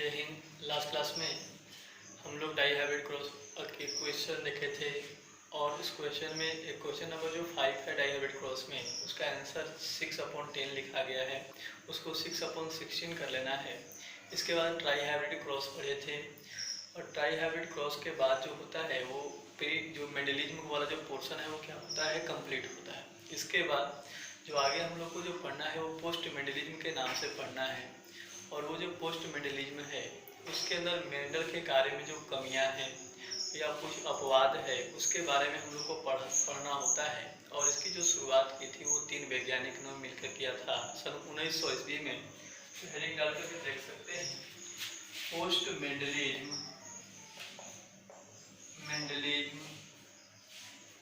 जय Hind. Last class में हम लोग डाई हाइब्रिड क्रॉस के क्वेश्चन देखे थे और इस क्वेश्चन में एक क्वेश्चन नंबर जो 5 है डाई हाइब्रिड क्रॉस में, उसका आंसर 6/10 लिखा गया है, उसको 6/16 कर लेना है। इसके बाद ट्राई हाइब्रिड क्रॉस पढ़े थे और ट्राई हाइब्रिड क्रॉस के बाद जो होता है वो जो मेंडलिज्म वाला जो पोर्शन है वो क्या होता है, कंप्लीट होता है। इसके बाद जो आगे हम लोग को जो पढ़ना है वो पोस्ट मेंडलिज्म के नाम से पढ़ना है और वो जो पोस्ट मेंडलिज्म है उसके अंदर मेंडल के कार्य में जो कमियां हैं या कुछ अपवाद है उसके बारे में हम लोग को पढ़ना होता है। और इसकी जो शुरुआत की थी वो 3 वैज्ञानिक ने मिलकर किया था सन 1900 ईस्वी में। तो हेडिंग डाल करके देख सकते हैं पोस्ट मेंडलिज्म।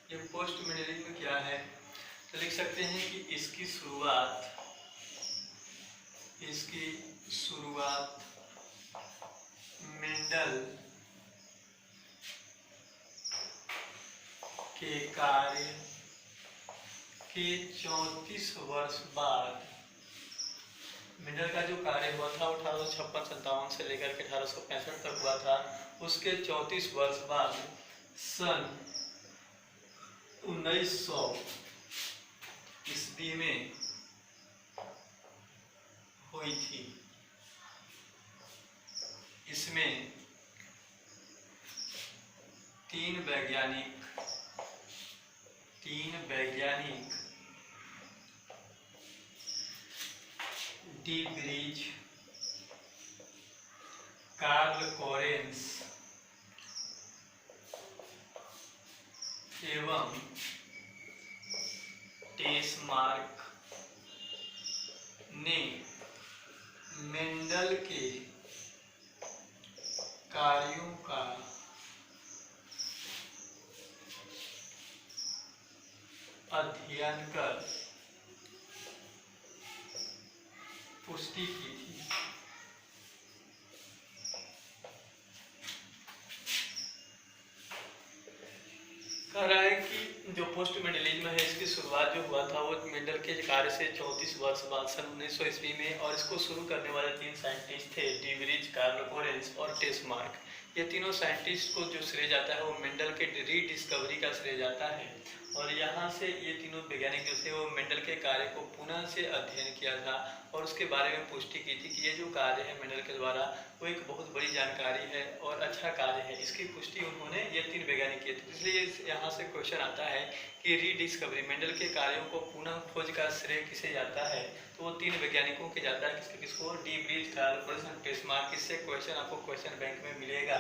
ये पोस्ट मेंडलिज्म क्या है तो लिख सकते हैं कि इसकी शुरुआत मेंडल के कार्य के 34 वर्ष बाद, मेंडल का जो कार्य हुआ था 1856-57 से लेकर के 1865 तक हुआ था, उसके 34 वर्ष बाद सन 1900 ईस्वी में हुई थी। इसमें 3 वैज्ञानिक डी ब्रीज, कार्ल कोरेंस एवं टेस्मार्क ने मेंडल के कार्यों का अध्ययन कर पुष्टि की थी। कह रहा है कि जो पोस्ट मेंडलिज्म है इसकी शुरुआत जो हुआ था वो मेंडल के कार्य से 34 वर्ष बाद सन 1900 ईस्वी में, और इसको शुरू करने वाले 3 साइंटिस्ट थे, डी ब्रीज, कार्ल कोरेंस और टेस्मार्क। ये तीनों साइंटिस्ट को जो श्रेय जाता है वो मेंडल के रीडिस्कवरी का श्रेय जाता है। और यहाँ से ये तीनों वैज्ञानिक जो थे वो मेंडल के कार्य को पुनः से अध्ययन किया था और उसके बारे में पुष्टि की थी कि ये जो कार्य है मेंडल के द्वारा वो एक बहुत बड़ी जानकारी है और अच्छा कार्य है। इसकी पुष्टि उन्होंने ये 3 वैज्ञानिक किए थे। इसलिए यहाँ से क्वेश्चन आता है कि रीडिस्कवरी, मेंडल के कार्यों को पुनः खोज का श्रेय किसे जाता है, तो वो 3 वैज्ञानिकों के जाता है। किसको? डी ब्रीज, कार्ल कोरेंस और टेस्मार्क। इससे क्वेश्चन आपको क्वेश्चन बैंक में मिलेगा।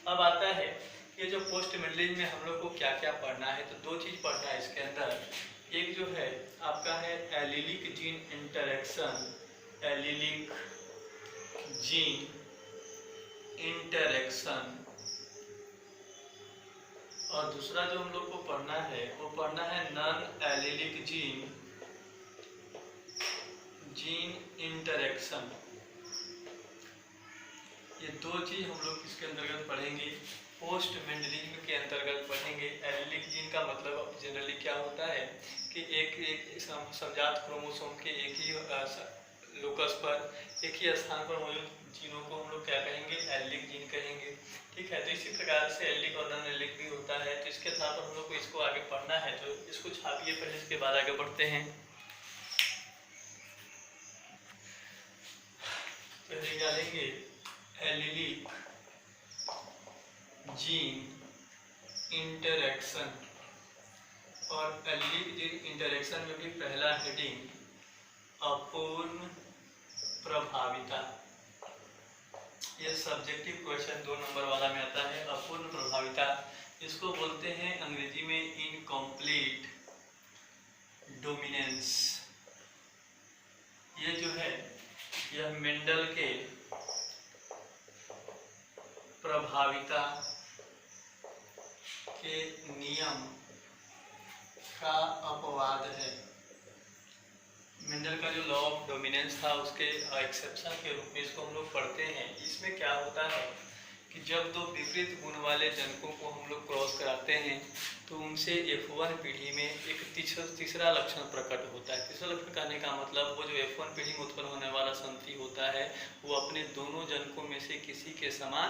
अब आता है ये जो पोस्ट मेंडलिज्म में हम लोग को क्या क्या पढ़ना है, तो 2 चीज पढ़ना है इसके अंदर। एक जो है आपका है एलिलिक जीन इंटरेक्शन, और दूसरा जो हम लोग को पढ़ना है वो पढ़ना है नॉन एलिलिक जीन इंटरेक्शन। ये 2 चीज हम लोग इसके अंतर्गत पढ़ेंगे, पोस्ट मेंडलिज्म के अंतर्गत पढ़ेंगे। एलिलिक जीन का मतलब जनरली क्या होता है कि एक समजात क्रोमोसोम के एक ही लोकस पर एक ही स्थान पर मौजूद जीनों को हम लोग क्या कहेंगे? एलिलिक जीन कहेंगे। ठीक है, तो इसी प्रकार से एलिलिक और नॉन एलिलिक भी होता है। तो इसके साथ हम लोग को इसको आगे पढ़ना है, तो इसको छापिए पहले, इसके बाद आगे बढ़ते हैं। तो निकालेंगे एलिलिक जीन इंटरेक्शन, और एलिलिक जीन इंटरेक्शन में भी पहला हेडिंग अपूर्ण प्रभाविता। ये सब्जेक्टिव क्वेश्चन 2 नंबर वाला में आता है। अपूर्ण प्रभाविता इसको बोलते हैं अंग्रेजी में इनकम्प्लीट डोमिनेंस। ये जो है यह मेंडल के प्रभाविता के नियम का अपवाद है। मेंडल का जो लॉ ऑफ डोमिनेंस था उसके एक्सेप्शन के रूप में इसको हम लोग पढ़ते हैं। इसमें क्या होता है कि जब दो विपरीत गुण वाले जनकों को हम लोग क्रॉस कराते हैं तो उनसे F1 पीढ़ी में एक तीसरा लक्षण प्रकट होता है। तीसरा लक्षण कहने का मतलब वो जो F1 पीढ़ी में उत्पन्न होने वाला संतति होता है वो अपने दोनों जनकों में से किसी के समान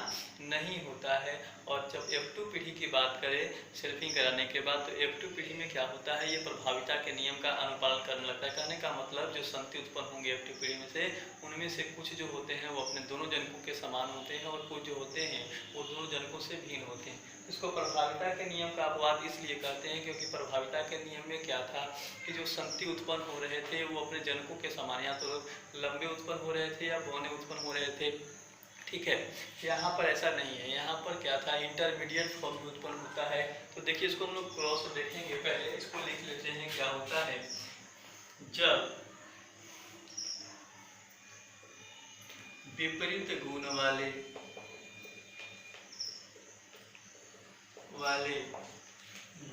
नहीं होता है। और जब F2 पीढ़ी की बात करें सेल्फिंग कराने के बाद, तो F2 पीढ़ी में क्या होता है, ये प्रभाविता के नियम का अनुपालन करने लगता है। कहने का मतलब जो संतति उत्पन्न होंगे F2 पीढ़ी में से, उनमें से कुछ जो होते हैं वो अपने दोनों जनकों के समान होते हैं और कुछ जो होते हैं वो दोनों जनकों से भिन्न होते हैं। इसको प्रभाविता के नियम का अपवाद इसलिए कहते हैं क्योंकि प्रभाविता के नियम में क्या था कि जो संतति उत्पन्न हो रहे थे वो अपने जनकों के समान या तो लंबे उत्पन्न हो रहे थे या बौने उत्पन्न हो रहे थे। ठीक है, यहाँ पर ऐसा नहीं है, यहाँ पर क्या था, इंटरमीडिएट फॉर्म में उत्पन्न होता है। तो देखिए इसको हम लोग क्रॉस देखेंगे, पहले इसको लिख लेते हैं। क्या होता है, जब विपरीत गुण वाले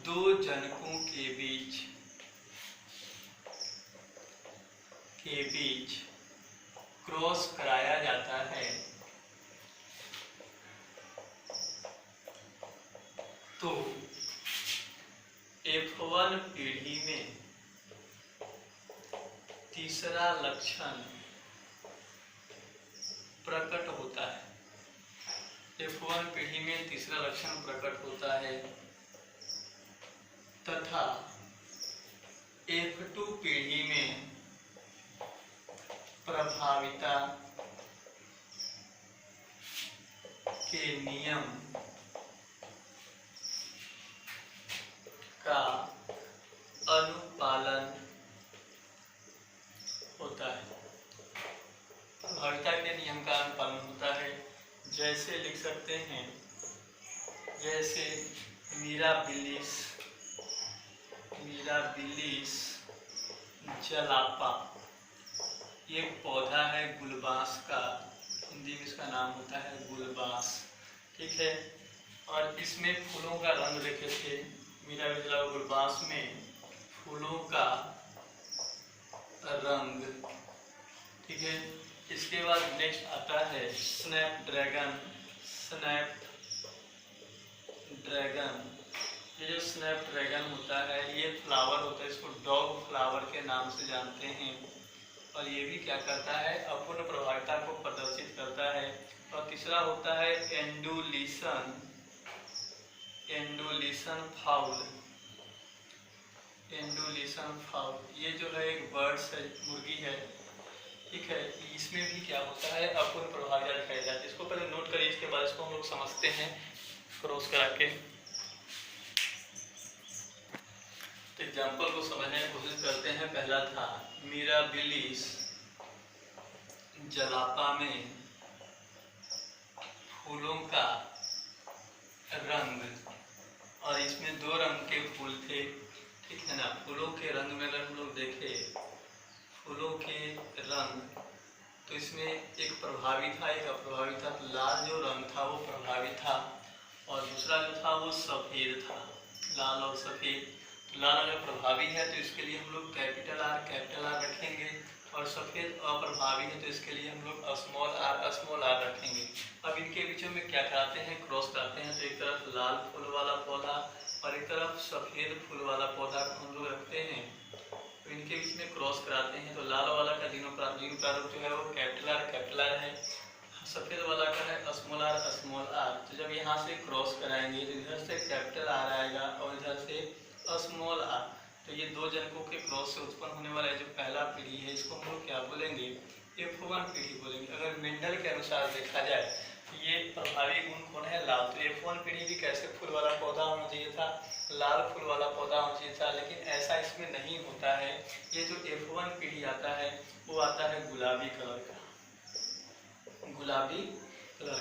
दो जनकों के बीच क्रॉस कराया जाता है तो F1 पीढ़ी में तीसरा लक्षण प्रकट होता है। F1 पीढ़ी में तीसरा लक्षण प्रकट होता है तथा F2 पीढ़ी में प्रभाविता के नियम का अनुपालन होता है। प्रभाविता के नियम का अनुपालन होता है। जैसे लिख सकते हैं, जैसे मिराबिलिस जलापा, ये पौधा है गुलबास का, हिंदी में इसका नाम होता है गुलबास। ठीक है, और इसमें फूलों का रंग देखे थे, मिराबिलिस गुलबास में फूलों का रंग। ठीक है, इसके बाद नेक्स्ट आता है स्नैपड्रैगन। ये जो स्नैपड्रैगन होता है ये फ्लावर होता है, इसको डॉग फ्लावर के नाम से जानते हैं। और ये भी क्या करता है, अपूर्ण प्रभाविता को प्रदर्शित करता है। और तीसरा होता है एंडुलिसन फाउल। ये जो है एक बर्ड्स है, मुर्गी है। ठीक है, इसमें भी क्या होता है, अपूर्ण प्रभाविता दिखाई जाती है। इसको पहले नोट करिए, इसके बाद इसको हम लोग समझते हैं क्रॉस करा के। तो एग्जाम्पल को समझने की कोशिश करते हैं। पहला था मिराबिलिस जलापा में फूलों का रंग, और इसमें दो रंग के फूल थे। ठीक है ना, फूलों के रंग में अगर हम लोग देखें फूलों के रंग, तो इसमें एक प्रभावी था एक अप्रभावी था। तो लाल जो रंग था वो प्रभावी था और दूसरा जो था वो सफ़ेद था, लाल और सफ़ेद। तो लाल अगर प्रभावी है तो इसके लिए हम लोग कैपिटल आर रखेंगे, और सफ़ेद अप्रभावी है तो इसके लिए हम लोग स्मॉल आर रखेंगे। अब इनके बीच में क्या कराते हैं, क्रॉस कराते हैं। तो एक तरफ लाल फूल वाला पौधा और एक तरफ सफ़ेद फूल वाला पौधा हम लोग रखते हैं। तो इनके बीच में क्रॉस कराते हैं। तो लाल वाला का जीन प्रारूप जो है वो कैपिटल आर है, सफ़ेद वाला का है स्मॉल आर। तो जब यहाँ से क्रॉस कराएंगे तो इधर से कैपिटल आर आएगा और इधर से स्मॉल आर। तो ये दो जनकों के क्रॉस से उत्पन्न होने वाला जो पहला पीढ़ी है इसको हम लोग क्या बोलेंगे, F1 पीढ़ी बोलेंगे। अगर मेंडल के अनुसार देखा जाए तो ये प्रभावी गुण कौन है, लाल। तो F1 पीढ़ी भी कैसे फूल वाला पौधा होना चाहिए था, लाल फूल वाला पौधा होना चाहिए था, लेकिन ऐसा इसमें नहीं होता है। ये जो F1 पीढ़ी आता है वो आता है गुलाबी कलर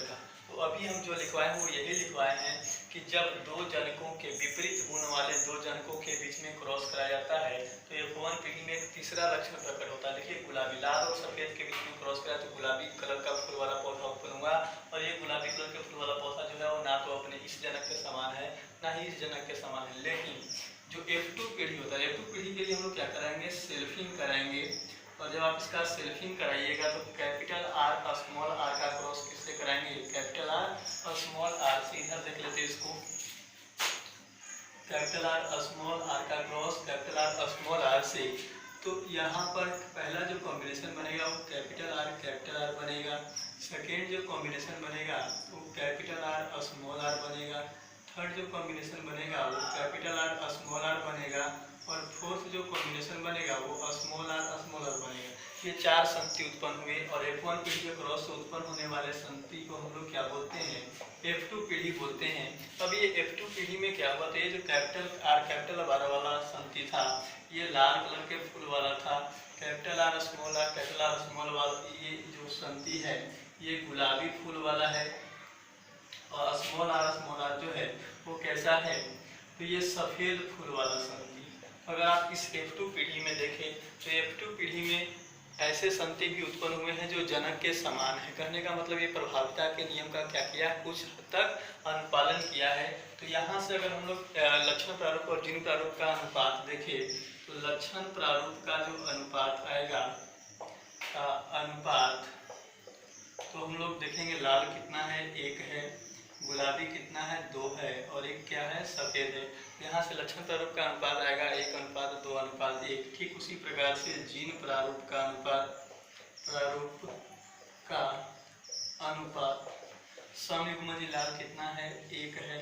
का। तो अभी हम जो लिखवाए हैं वो यही लिखवाए हैं कि जब दो जनकों के विपरीत गुण वाले दो जनकों के बीच में क्रॉस कराया जाता है तो F1 पीढ़ी में एक तीसरा लक्षण प्रकट होता है। देखिए गुलाबी, लाल और सफ़ेद के बीच में क्रॉस कराया तो गुलाबी कलर का फूल वाला पौधा उत्पन्न हुआ। और ये गुलाबी कलर के फूल वाला पौधा जो है वो ना तो अपने इस जनक के समान है ना ही इस जनक के समान है। लेकिन जो F2 पीढ़ी होता है, F2 पीढ़ी के लिए हम लोग क्या कराएंगे, सेल्फिंग कराएंगे। और जब आप इसका सेल्फिंग कराइएगा तो कैपिटल आर स्मॉल आर का क्रॉस किससे कराएंगे, कैपिटल आर स्मॉल आर से, इधर देख लेते हैं इसको, कैपिटल आर स्मॉल आर का cross capital R small R से। तो यहाँ पर पहला जो कॉम्बिनेशन बनेगा वो कैपिटल आर बनेगा। सेकेंड जो कॉम्बिनेशन बनेगा वो कैपिटल आर स्मॉल आर बनेगा। थर्ड जो कॉम्बिनेशन बनेगा वो कैपिटल आर स्मॉल आर बनेगा। और फोर्थ जो कॉम्बिनेशन बनेगा वो स्मॉल आर बनेगा। ये चार संति उत्पन्न हुए और F1 पीढ़ी के क्रॉस से उत्पन्न होने वाले संति को हम लोग क्या बोलते हैं, F2 पीढ़ी बोलते हैं। अब ये F2 पीढ़ी में क्या हुआ, तो ये जो कैपिटल आर वाला संति था ये लाल कलर के फूल वाला था। कैपिटल आर स्मॉल आर वाला ये जो संति है ये गुलाबी फूल वाला है। और स्मॉल आर जो है वो कैसा है, तो ये सफ़ेद फूल वाला संति। अगर आप इस F2 पीढ़ी में देखें तो F2 पीढ़ी में ऐसे संति भी उत्पन्न हुए हैं जो जनक के समान है। कहने का मतलब ये प्रभाविता के नियम का क्या किया, कुछ हद तक अनुपालन किया है। तो यहाँ से अगर हम लोग लक्षण प्रारूप और जीन प्रारूप का अनुपात देखें तो लक्षण प्रारूप का जो अनुपात आएगा तो हम लोग देखेंगे लाल कितना है, 1 है, गुलाबी कितना है, 2 है, और एक क्या है, सफ़ेद है। यहाँ से लक्षण प्रारूप का अनुपात आएगा 1:2:1। ठीक उसी प्रकार से जीन प्रारूप का अनुपात समयुग्मजी लाल कितना है, 1 है,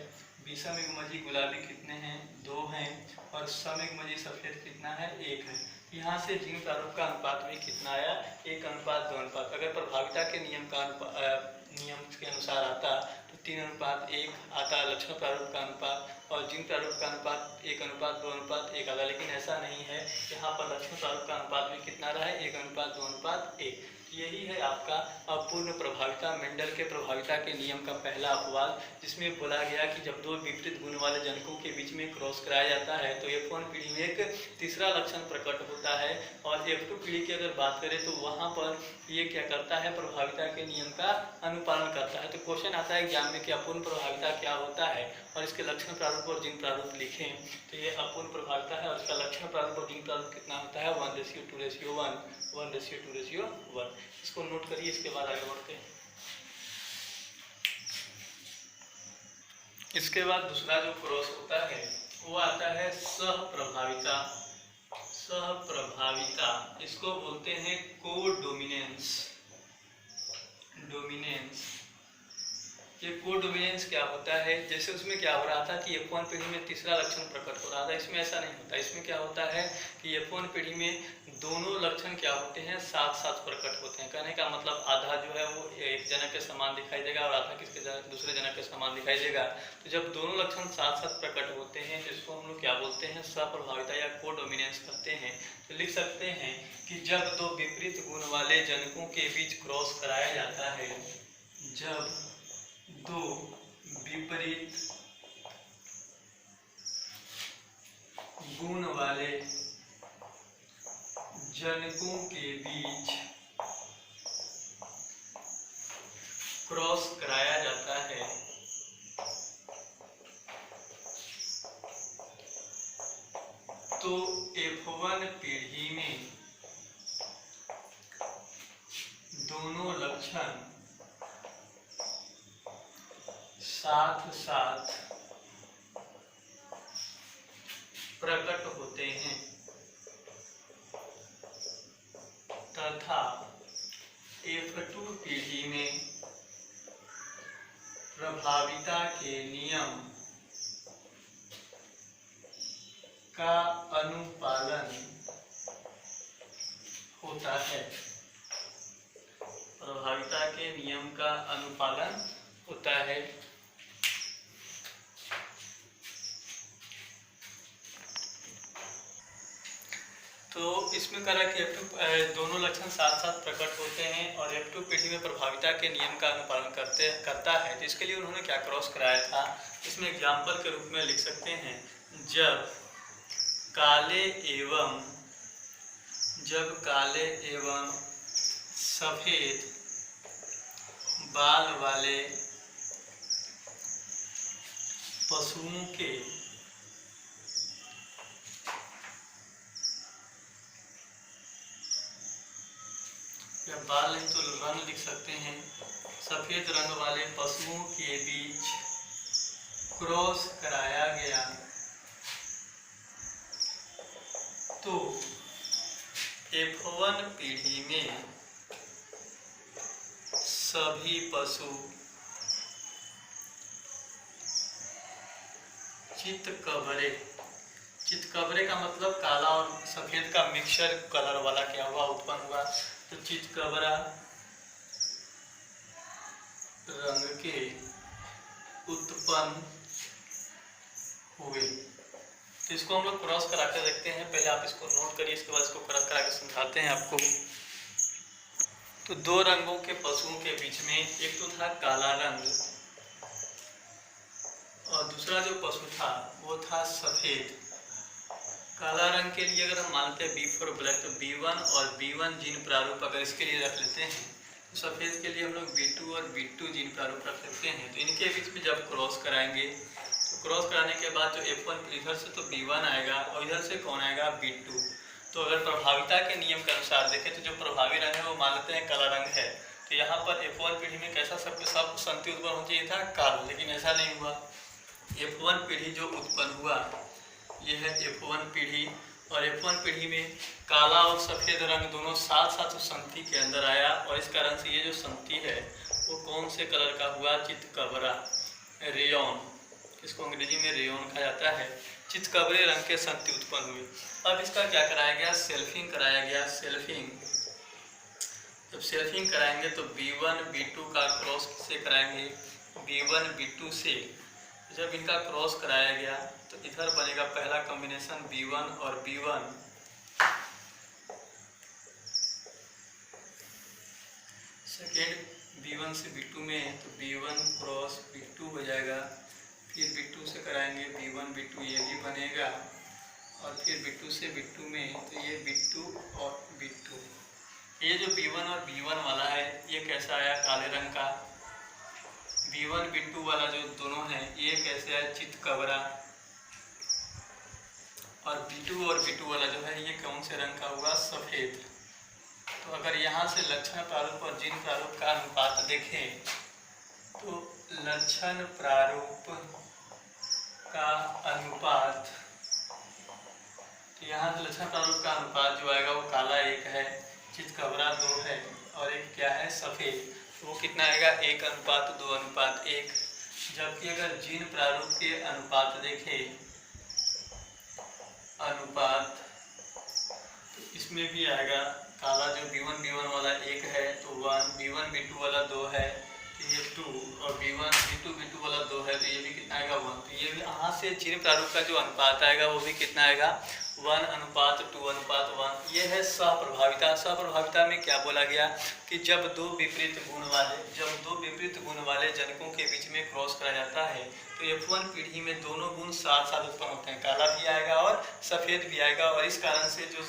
विषमयुग्मजी गुलाबी कितने हैं, 2 हैं, और समयुग्मजी सफ़ेद कितना है, 1 है। यहाँ से जीन प्रारूप का अनुपात भी कितना आया, 1:2। अगर प्रभाविता के नियम के अनुसार आता तो 3:1 आता लक्षण प्रारूप का अनुपात, और जीन प्रारूप का अनुपात 1:2:1 आता। लेकिन ऐसा नहीं है, यहाँ पर लक्षण प्रारूप का अनुपात भी कितना रहा है, 1:2:1। यही है आपका अपूर्ण प्रभाविता, मेंडल के प्रभाविता के नियम का पहला अपवाद, जिसमें बोला गया कि जब दो विपरीत गुण वाले जनकों के बीच में क्रॉस कराया जाता है तो F1 पीढ़ी में एक तीसरा लक्षण प्रकट होता है। और F2 पीढ़ी की अगर बात करें तो वहाँ पर ये क्या करता है, प्रभाविता के नियम का अनुपालन करता है। तो क्वेश्चन आता है एग्जाम में कि अपूर्ण प्रभाविता क्या होता है और इसके लक्षण प्रारूप और जीन प्रारूप लिखें। तो ये अपूर्ण प्रभाविता है और इसका लक्षण प्रारूप और जीन प्रारूप कितना होता है, 1:2:1, 1:2:1। इसको नोट करिए, इसके बाद आगे बढ़ते हैं। इसके बाद दूसरा जो क्रॉस होता है वो आता है सहप्रभाविता। इसको बोलते हैं कोडोमिनेंस। ये कोडोमिनेंस क्या होता है, जैसे उसमें क्या हो रहा था कि F1 पीढ़ी में तीसरा लक्षण प्रकट हो रहा था, इसमें ऐसा नहीं होता। इसमें क्या होता है कि F1 पीढ़ी में दोनों लक्षण क्या होते हैं, साथ साथ प्रकट होते हैं। कहने का मतलब आधा जो है वो एक जनक के समान दिखाई देगा और आधा दूसरे जनक के समान दिखाई देगा। तो जब दोनों लक्षण साथ साथ प्रकट होते हैं तो इसको हम लोग क्या बोलते हैं, सहप्रभाविता या कोडोमिनेंस कहते हैं। तो लिख सकते हैं कि जब दो विपरीत गुण वाले जनकों के बीच क्रॉस कराया जाता है, जब दो विपरीत गुण वाले जनकों के बीच क्रॉस कराया जाता है तो F1 पीढ़ी में दोनों लक्षण साथ साथ प्रकट होते हैं तथा F2 पीढ़ी में प्रभाविता के नियम का अनुपालन होता है। प्रभाविता के नियम का अनुपालन होता है। तो इसमें करा कि F2 दोनों लक्षण साथ साथ प्रकट होते हैं और F2 पीढ़ी में प्रभाविता के नियम का अनुपालन करता है। तो इसके लिए उन्होंने क्या क्रॉस कराया था, इसमें एग्जाम्पल के रूप में लिख सकते हैं, जब काले एवं सफेद बाल वाले पशुओं के या बाल नहीं तो रंग लिख सकते सकते हैं, सफ़ेद रंग वाले पशुओं के बीच क्रॉस कराया गया तो F1 पीढ़ी में सभी पशु चितकबरे, चितकबरे का मतलब काला और सफेद का मिक्सचर कलर वाला क्या हुआ, उत्पन्न हुआ। तो चितकबरा रंग के उत्पन्न हुए। तो इसको हम लोग क्रॉस करा कर देखते हैं। पहले आप इसको नोट करिए, इसके बाद इसको क्रॉस करा के समझाते हैं आपको। तो दो रंगों के पशुओं के बीच में एक तो था काला रंग और दूसरा जो पशु था वो था सफेद। काला रंग के लिए अगर हम मानते हैं B फॉर ब्लैक, तो B1 और B1 जीन प्रारूप अगर इसके लिए रख लेते हैं, तो सफ़ेद के लिए हम लोग B2 और B2 जीन प्रारूप रख सकते हैं। तो इनके बीच में जब क्रॉस कराएंगे तो क्रॉस कराने के बाद जो F1 इधर से तो B1 आएगा और इधर से कौन आएगा, B2। तो अगर प्रभाविता के नियम के अनुसार देखें तो जो प्रभावी रंग है वो मान लेते हैं काला रंग है। तो यहाँ पर F1 पीढ़ी में कैसा सबके सब संति उत्पन्न होना चाहिए था, काला, लेकिन ऐसा नहीं हुआ। F1 पीढ़ी जो उत्पन्न हुआ ये है F1 पीढ़ी, और F1 पीढ़ी में काला और सफ़ेद रंग दोनों साथ साथ उस संति के अंदर आया, और इस कारण से ये जो संति है वो कौन से कलर का हुआ, चितकबरा, रेयॉन, इसको अंग्रेजी में रेयॉन कहा जाता है। चितकबरे रंग के संति उत्पन्न हुए। अब इसका क्या कराया गया, सेल्फिंग कराया गया। सेल्फिंग, जब सेल्फिंग कराएंगे तो B1 B2 का क्रॉस किससे कराएंगे, B1 B2 से। जब इनका क्रॉस कराया गया तो इधर बनेगा पहला कॉम्बिनेशन B1 और B1, सेकेंड B1 से B2 में तो B1 क्रॉस B2 हो जाएगा। फिर B2 से कराएंगे B1 B2, ये भी बनेगा, और फिर B2 से B2 में तो ये B2 और B2। ये जो B1 और B1 वाला है ये कैसा आया, काले रंग का। B1 B2 वाला जो दोनों है ये कैसे है, चितकबरा। और B2 और B2 वाला जो है ये कौन से रंग का हुआ, सफ़ेद। तो अगर यहाँ से लक्षण प्रारूप और जीन प्रारूप का अनुपात देखें तो लक्षण प्रारूप का अनुपात, तो यहाँ से लक्षण प्रारूप का अनुपात जो आएगा वो काला 1 है, चितकबरा 2 है, और एक क्या है, सफ़ेद। वो कितना आएगा, 1:2:1। जबकि अगर जीन प्रारूप के अनुपात देखें, अनुपात, तो इसमें भी आएगा काला, जो B1 B1 वाला 1 है तो 1, B1 B2 वाला 2 है तो ये 2, और B1 B2 B2 वाला 2 है तो ये भी कितना आएगा, 1। तो ये भी यहाँ से जीन प्रारूप का जो अनुपात आएगा वो भी कितना आएगा, 1:2:1। ये है सहप्रभाविता। सहप्रभाविता में क्या बोला गया कि जब दो विपरीत गुण वाले जनकों के बीच में क्रॉस करा जाता है तो F1 पीढ़ी में दोनों गुण साथ साथ उत्पन्न होते हैं, काला भी आएगा और सफ़ेद भी आएगा, और इस कारण से जो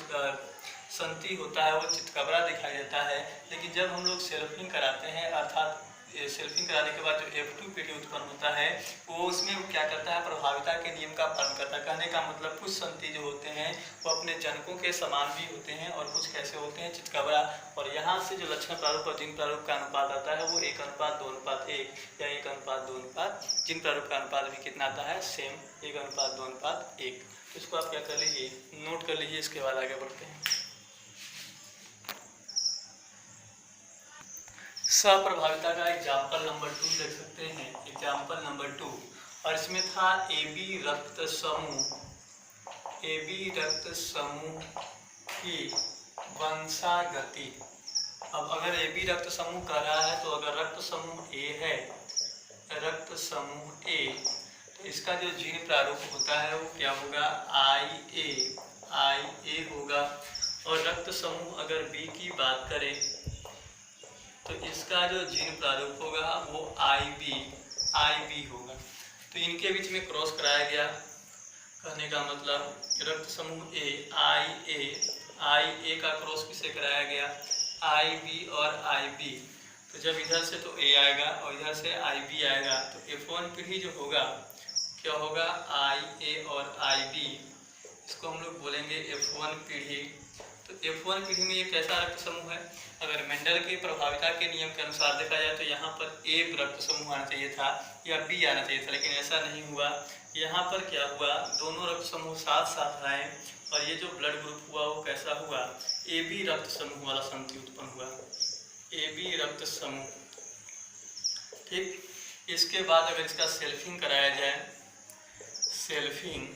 संति होता है वो चितकबरा दिखाई देता है। लेकिन जब हम लोग सेल्फिंग कराते हैं, अर्थात सेल्फिंग कराने के बाद जो F2 पीढ़ी उत्पन्न होता है वो उसमें क्या करता है, प्रभाविता के नियम का पालन करता है। कहने का मतलब कुछ संति जो होते हैं वो अपने जनकों के समान भी होते हैं और कुछ कैसे होते हैं, चितकबरा। और यहाँ से जो लक्षण प्रारूप और जीन प्रारूप का अनुपात आता है वो 1:2:1 या 1:2:1। जीन प्रारूप का अनुपात भी कितना आता है, सेम 1:2:1। तो इसको आप क्या कर लीजिए, नोट कर लीजिए। इसके बाद आगे बढ़ते हैं। सहप्रभाविता का एग्जाम्पल नंबर 2 देख सकते हैं, एग्जाम्पल नंबर 2। और इसमें था AB रक्त समूह की वंशागति। अब अगर AB रक्त समूह कह रहा है तो अगर रक्त समूह A है, रक्त समूह A, तो इसका जो जीन प्रारूप होता है वो क्या होगा, IA होगा। और रक्त समूह अगर B की बात करें तो इसका जो जीन प्रारूप होगा वो IB होगा। तो इनके बीच में क्रॉस कराया गया। कहने का मतलब रक्त समूह IA का क्रॉस किससे कराया गया, IB और IB। तो जब इधर से तो A आएगा और इधर से IB आएगा तो F1 पीढ़ी जो होगा क्या होगा, IA और IB। इसको हम लोग बोलेंगे F1 पीढ़ी। तो F1 पीढ़ी में ये कैसा रक्त समूह है? अगर मेंडल की प्रभाविता के नियम के अनुसार देखा जाए तो यहाँ पर A रक्त समूह आना चाहिए था या B आना चाहिए था, लेकिन ऐसा नहीं हुआ। यहाँ पर क्या हुआ, दोनों रक्त समूह साथ साथ आए और ये जो ब्लड ग्रुप हुआ वो कैसा हुआ, AB रक्त समूह वाला संधि उत्पन्न हुआ, AB रक्त समूह। ठीक, इसके बाद अगर इसका सेल्फिंग कराया जाए, सेल्फिंग,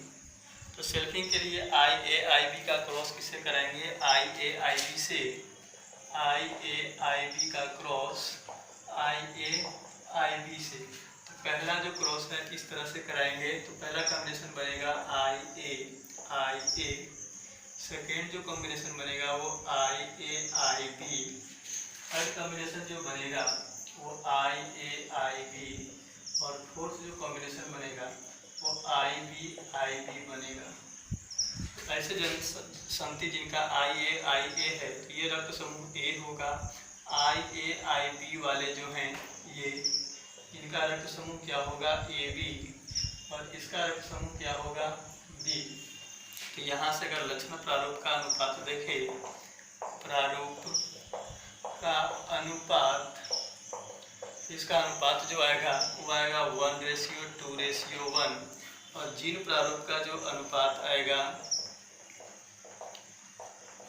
तो सेल्फिंग के लिए IAIB का क्रॉस किससे कराएंगे, IAIB से, IAIB का क्रॉस IAIB से। तो पहला जो क्रॉस है किस तरह से कराएंगे, तो पहला कॉम्बिनेशन बनेगा IA, सेकेंड जो कॉम्बिनेशन बनेगा वो IAIB, थर्ड कॉम्बिनेशन जो बनेगा वो IAIB, और फोर्थ जो कॉम्बिनेशन बनेगा वो IBIB बनेगा। ऐसे जन संधि जिनका IAIA है तो ये रक्त समूह A होगा, IAIB वाले जो हैं ये, इनका रक्त समूह क्या होगा AB, और इसका रक्त समूह क्या होगा B। तो यहाँ से अगर लक्षण प्रारूप का अनुपात देखें, प्रारूप का अनुपात, इसका अनुपात जो आएगा वो आएगा 1:2:1, और जीन प्रारूप का जो अनुपात आएगा,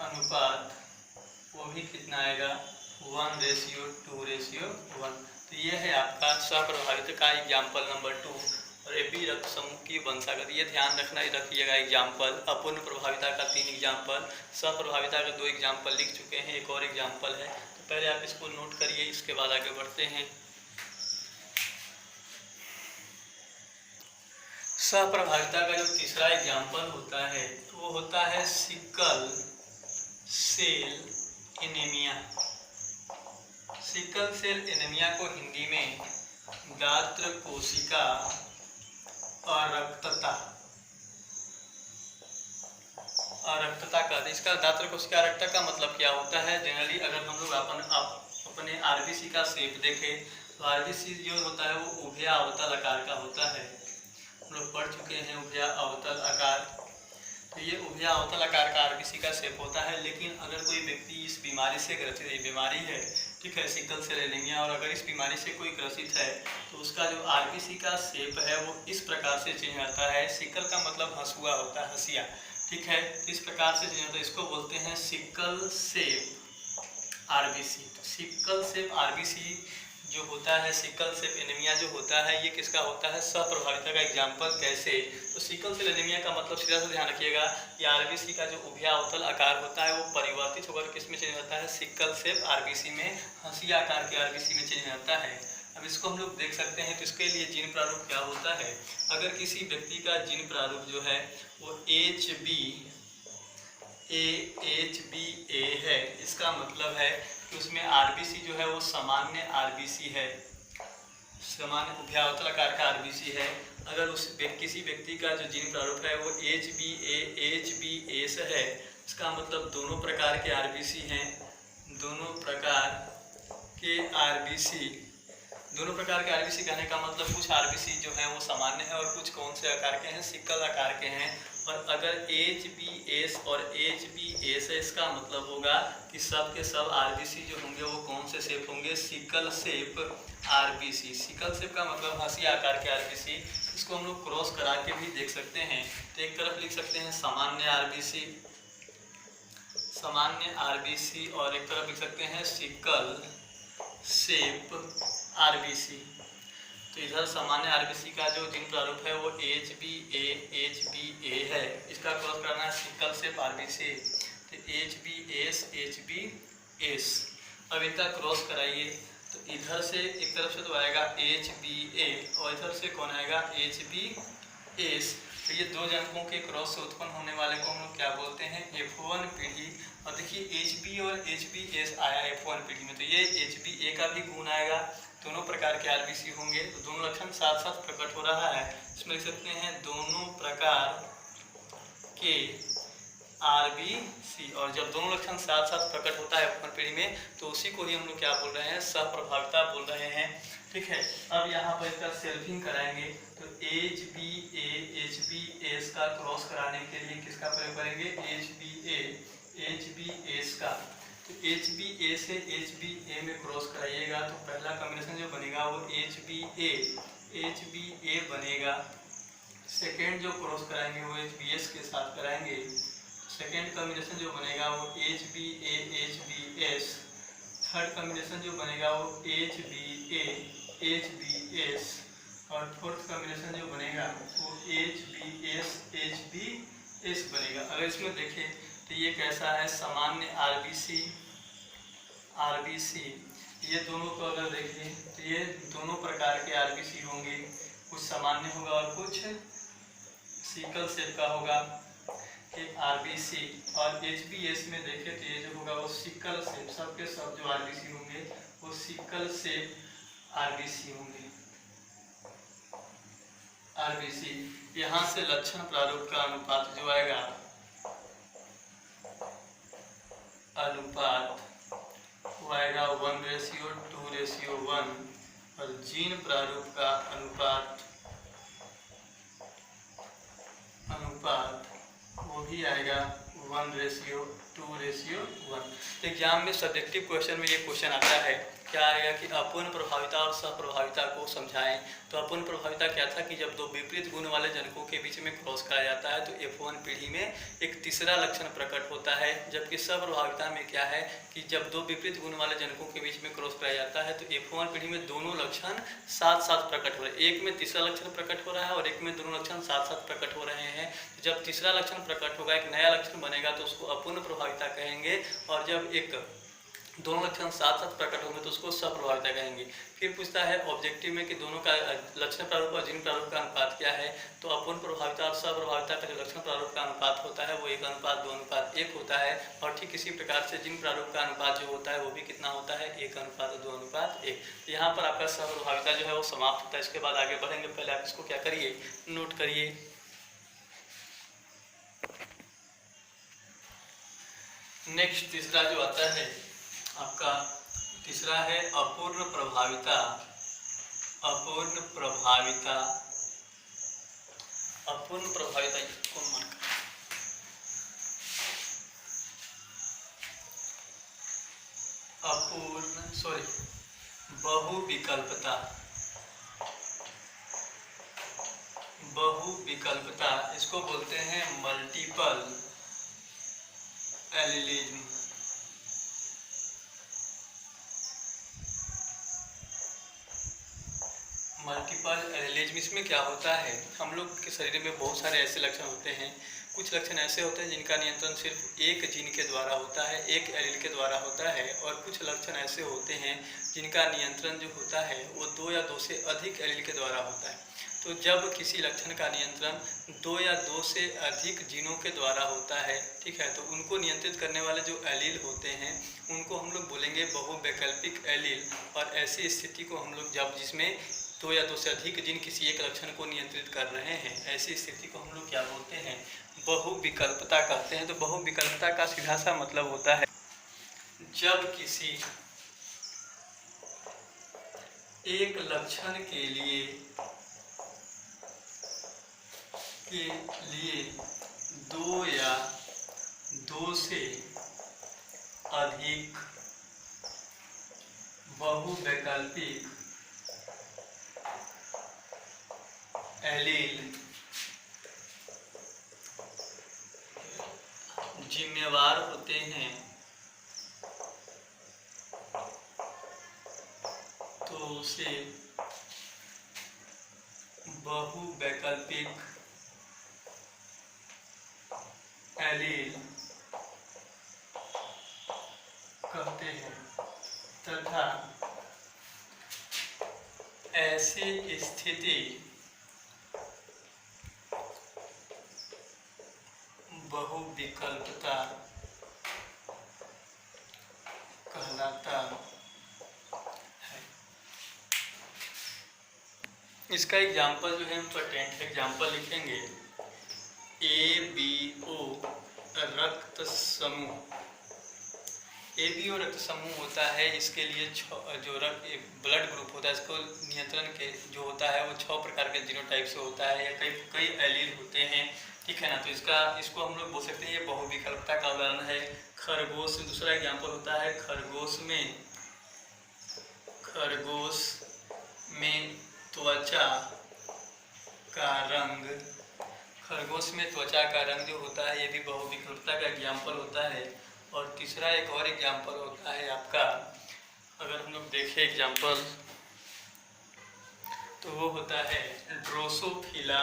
अनुपात वो भी कितना आएगा 1:2:1। तो ये है आपका स्वप्रभावित का एग्जाम्पल नंबर 2 और AB रक्त समूह की वंशागत। ये ध्यान रखना रखिएगा एग्जाम्पल, अपूर्ण प्रभाविता का 3 एग्जाम्पल, स्वप्रभाविता का 2 एग्जाम्पल लिख चुके हैं, एक और एग्जाम्पल है, तो पहले आप इसको नोट करिए, इसके बाद आगे बढ़ते हैं। स्वप्रभाविता का जो तीसरा एग्जाम्पल होता है वो होता है sickle cell anaemia. Sickle cell anaemia को हिंदी में दात्र कोशिका अरक्तता का, इसका दात्र कोशिका अरक्तता का मतलब क्या होता है। जनरली अगर हम लोग अपने आरबीसी का शेप देखें तो आरबीसी जो होता है वो उभया अवतल आकार का होता है, हम लोग पढ़ चुके हैं उभया अवतल आकार। तो ये उभया अवतल आकार का आरबीसी का शेप होता है, लेकिन अगर कोई व्यक्ति इस बीमारी से ग्रसित, ये बीमारी है ठीक है सिकल सेल एनीमिया, और अगर इस बीमारी से कोई ग्रसित है तो उसका जो आरबीसी का शेप है वो इस प्रकार से चेंज होता है। सिकल का मतलब हंसुआ होता है, हंसिया, ठीक है, इस प्रकार से चेंज होता है, इसको बोलते हैं सिकल सेप आरबीसी। तो सिकल सेप आरबीसी जो होता है, सिकल सेल एनीमिया जो होता है, ये किसका होता है, स्वप्रभाविता का एग्जाम्पल। कैसे, तो सिकल सेल एनीमिया का मतलब सीधा सा ध्यान रखिएगा, ये आरबीसी का जो उभया अवतल आकार होता है वो परिवर्तित होकर किस में चेंज होता है, सिकल सेल आरबीसी में, हंसिया आकार के आरबीसी में चेंज होता है। अब इसको हम लोग देख सकते हैं, तो इसके लिए जीन प्रारूप क्या होता है। अगर किसी व्यक्ति का जीन प्रारूप जो है वो HBA है, इसका मतलब है कि उसमें आरबीसी जो है वो सामान्य आरबीसी है, सामान्य उभया अवतल आकार का आरबीसी है। अगर उस किसी व्यक्ति का जो जीन प्रारूप है वो HBA है, इसका मतलब दोनों प्रकार के आरबीसी हैं, दोनों प्रकार के आरबीसी कहने का मतलब कुछ आरबीसी जो है वो सामान्य है और कुछ कौन से आकार के हैं, सिकल आकार के हैं। और अगर HBS और HBS है, इसका मतलब होगा कि सब के सब आरबीसी जो होंगे वो कौन से शेप होंगे, sickle shape RBC. Sickle shape का मतलब हंसी आकार के आरबीसी। इसको हम लोग क्रॉस करा के भी देख सकते हैं, तो एक तरफ लिख सकते हैं सामान्य आरबीसी और एक तरफ लिख सकते हैं सिकल शेप आरबीसी। तो इधर सामान्य आरबीसी का जो जीन प्रारूप है वो HBA है, इसका क्रॉस करना है सिकल शेप आरबीसी, तो HBS। अब इनका क्रॉस कराइए, तो इधर से एक तरफ से तो आएगा HBA और इधर से कौन आएगा, HBS। तो ये दो जनकों के क्रॉस से उत्पन्न होने वाले को हम लोग क्या बोलते हैं, F1 पीढ़ी। और देखिए HB और HBS आया F1 पीढ़ी में, तो ये HBA का भी गुण आएगा, दोनों प्रकार के आरबीसी होंगे, तो दोनों लक्षण साथ साथ प्रकट हो रहा है। इसमें लिख सकते हैं दोनों प्रकार के आरबीसी, और जब दोनों लक्षण साथ साथ प्रकट होता है F1 पीढ़ी में तो उसी को ही हम लोग क्या बोल रहे हैं, स्वप्रभाविता बोल रहे हैं, ठीक है। अब यहाँ पर इसका सेल्फिंग कराएंगे, तो HBA HBS का क्रॉस कराने के लिए किसका प्रयोग करेंगे, HBA HBS का, तो HBA से HBA में क्रॉस कराइएगा तो पहला कॉम्बिनेशन जो बनेगा वो HBA बनेगा। सेकेंड जो क्रॉस कराएंगे वो HBS के साथ कराएंगे, सेकेंड कॉम्बिनेशन जो बनेगा वो HBS। थर्ड कॉम्बिनेशन जो बनेगा वो HBS। और फोर्थ कॉम्बिनेशन जो बनेगा वो HBS बनेगा। अगर इसमें देखें तो ये कैसा है, सामान्य RBC, ये दोनों को अगर देखें तो ये दोनों प्रकार के RBC होंगे, कुछ सामान्य होगा और कुछ सिकल सेल का होगा, एक RBC। और HBS में देखें तो ये जो होगा वो सिकल सेल, सबके सब जो RBC होंगे वो सिकल सेल RBC होंगे। RBC यहाँ से लक्षण प्रारूप का अनुपात जो आएगा, अनुपात वो आएगा 1:2:1, और जीन प्रारूप का अनुपात वो भी आएगा 1:2:1। तो एग्जाम में सब्जेक्टिव क्वेश्चन में ये क्वेश्चन आता है, क्या आएगा कि अपूर्ण प्रभाविता और सहप्रभाविता को समझाएं। तो अपूर्ण प्रभाविता क्या था कि जब दो विपरीत गुण वाले जनकों के बीच में क्रॉस कराया जाता है तो F1 पीढ़ी में एक तीसरा लक्षण प्रकट होता है, जबकि सहप्रभाविता में क्या है कि जब दो विपरीत गुण वाले जनकों के बीच में क्रॉस कराया जाता है तो F1 पीढ़ी में दोनों लक्षण साथ साथ प्रकट हो रहे हैं। एक में तीसरा लक्षण प्रकट हो रहा है और एक में दोनों लक्षण साथ साथ प्रकट हो रहे हैं। जब तीसरा लक्षण प्रकट होगा, एक नया लक्षण बनेगा तो उसको अपूर्ण प्रभाविता कहेंगे, और जब एक दोनों लक्षण साथ साथ प्रकट होंगे तो उसको सहप्रभाविता कहेंगे। फिर पूछता है ऑब्जेक्टिव में कि दोनों का लक्षण प्रारूप और जीन प्रारूप का अनुपात क्या है। तो अपूर्ण प्रभाविता और सहप्रभाविता का जो लक्षण प्रारूप का अनुपात होता है वो 1:2:1 होता है, और ठीक इसी प्रकार से जीन प्रारूप का अनुपात जो होता है वो भी कितना होता है, 1:2:1। यहाँ पर आपका सहप्रभाविता जो है वो समाप्त होता है। इसके बाद आगे बढ़ेंगे, पहले आप इसको क्या करिए, नोट करिए। नेक्स्ट तीसरा जो आता है आपका, तीसरा है अपूर्ण प्रभाविता। अपूर्ण प्रभाविता, अपूर्ण प्रभाविता कौन मार्क, बहुविकल्पता। बहुविकल्पता इसको बोलते हैं मल्टीपल एलिलिज्म। मल्टीपल एलिलिज्म, इसमें क्या होता है, हम लोग के शरीर में बहुत सारे ऐसे लक्षण होते हैं। कुछ लक्षण ऐसे होते हैं जिनका नियंत्रण सिर्फ एक जीन के द्वारा होता है, एक एलील के द्वारा होता है, और कुछ लक्षण ऐसे होते हैं जिनका नियंत्रण जो होता है वो 2 या 2 से अधिक एलील के द्वारा होता है। तो जब किसी लक्षण का नियंत्रण 2 या 2 से अधिक जीनों के द्वारा होता है, ठीक है, तो उनको नियंत्रित करने वाले जो एलील होते हैं उनको हम लोग बोलेंगे बहुवैकल्पिक एलील। और ऐसी स्थिति को हम लोग जब जिसमें 2 या 2 से अधिक जीन किसी एक लक्षण को नियंत्रित कर रहे हैं, ऐसी स्थिति को हम लोग क्या बोलते हैं, बहुविकल्पता कहते हैं। तो बहुविकल्पता का सीधा सा मतलब होता है जब किसी एक लक्षण के लिए 2 या 2 से अधिक बहुवैकल्पिक एलील जिम्मेवार होते हैं, तो उसे बहुवैकल्पिक एलील कहते हैं। तथा ऐसी स्थिति बहुविकल्पता कहलाता है। इसका एग्जाम्पल जो है हम 10th एग्जाम्पल लिखेंगे। ABO रक्त समूह, ABO रक्त समूह होता है, इसके लिए जो ब्लड ग्रुप होता है इसको नियंत्रण के जो होता है वो 6 प्रकार के जीनोटाइप से होता है, या कई एलील होते हैं ठीक है ना। तो इसको हम लोग बोल सकते हैं ये बहुविकल्पता का उदाहरण है। खरगोश, दूसरा एग्जाम्पल होता है खरगोश में त्वचा का रंग। खरगोश में त्वचा का रंग जो होता है ये भी बहुविकल्पता का एग्जाम्पल होता है। और तीसरा एक और एग्जाम्पल होता है आपका, अगर हम लोग देखें एग्जाम्पल, तो वो होता है ड्रोसोफिला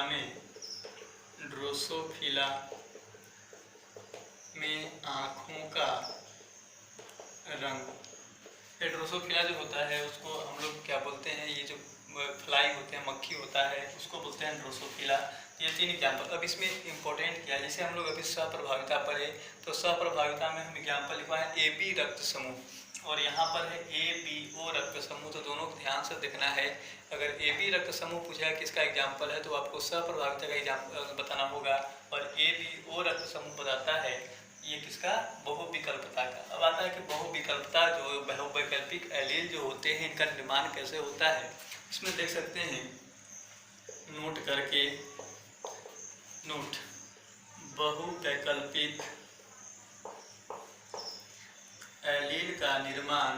में आँखों का रंग। ये ड्रोसोफिला जो होता है उसको हम लोग क्या बोलते हैं, ये जो फ्लाई होते हैं, मक्खी होता है, उसको बोलते हैं ड्रोसोफिला। ये 3 एग्जाम्पल। अब इसमें इम्पोर्टेंट क्या है, जैसे हम लोग अभी सहप्रभाविता पढ़े, तो सहप्रभाविता में हम एग्जाम्पल लिखवाए AB रक्त समूह और यहाँ पर है ABO रक्त समूह। तो दोनों को ध्यान से देखना है। अगर AB रक्त समूह पूछा है किसका एग्जाम्पल है तो आपको सहप्रभाविता का एग्जाम्पल बताना होगा, और ABO रक्त समूह बताता है ये किसका, बहुविकल्पता का। अब आता है कि बहुविकल्पता जो बहुवैकल्पिक एलील जो होते हैं इनका निर्माण कैसे होता है। इसमें देख सकते हैं नोट करके, नोट बहुवैकल्पिक एलील का निर्माण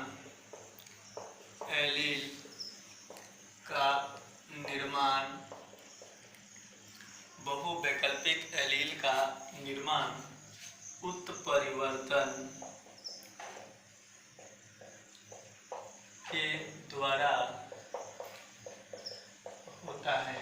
बहुवैकल्पिक एलील का निर्माण उत्परिवर्तन के द्वारा होता है।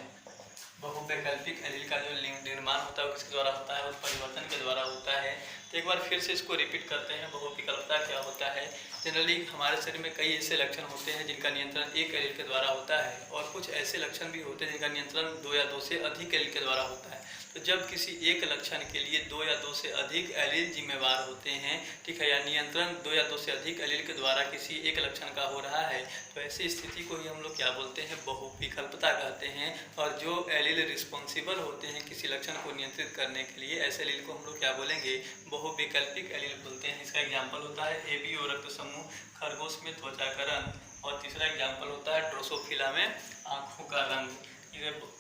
बहुवैकल्पिक एलील का जो निर्माण होता है वो किसके द्वारा होता है, उत्परिवर्तन के द्वारा होता है। तो एक बार फिर से इसको रिपीट करते हैं, बहुविकल्पता क्या होता है। जनरली हमारे शरीर में कई ऐसे लक्षण होते हैं जिनका नियंत्रण एक एलील के द्वारा होता है, और कुछ ऐसे लक्षण भी होते हैं जिनका नियंत्रण 2 या 2 से अधिक एलील के द्वारा होता है। तो जब किसी एक लक्षण के लिए 2 या 2 से अधिक एलील जिम्मेवार होते हैं, ठीक है, या नियंत्रण 2 या 2 से अधिक एलील के द्वारा किसी एक लक्षण का हो रहा है, तो ऐसी स्थिति को ही हम लोग क्या बोलते हैं, बहुविकल्पता कहते हैं। और जो एलील रिस्पॉन्सिबल होते हैं किसी लक्षण को नियंत्रित करने के लिए, ऐसे एलील को हम लोग क्या बोलेंगे, बहुविकल्पिक एलील बोलते हैं। इसका एग्जाम्पल होता है ABO रक्त समूह, खरगोश में त्वचा का रंग, और तीसरा एग्जाम्पल होता है ड्रोसोफिला में आँखों का रंग।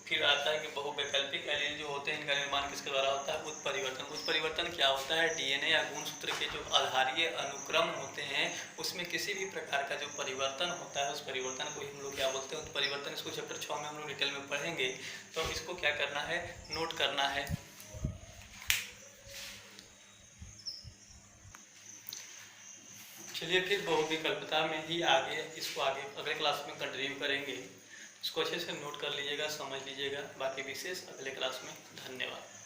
फिर आता है कि बहुवैकल्पिक एलील जो होते हैं इनका निर्माण किसके द्वारा होता है, उत्परिवर्तन। उत्परिवर्तन क्या होता है, DNA या गुणसूत्र के जो आधारीय अनुक्रम होते हैं उसमें किसी भी प्रकार का जो परिवर्तन होता है उस परिवर्तन को हम लोग क्या बोलते हैं, उत्परिवर्तन। इसको चैप्टर 6 में हम लोग डिटेल में पढ़ेंगे। तो इसको क्या करना है, नोट करना है। चलिए फिर बहुविकल्पता में ही इसको आगे अगले क्लास में कंटिन्यू करेंगे। इसको अच्छे से नोट कर लीजिएगा, समझ लीजिएगा। बाकी विशेष अगले क्लास में। धन्यवाद।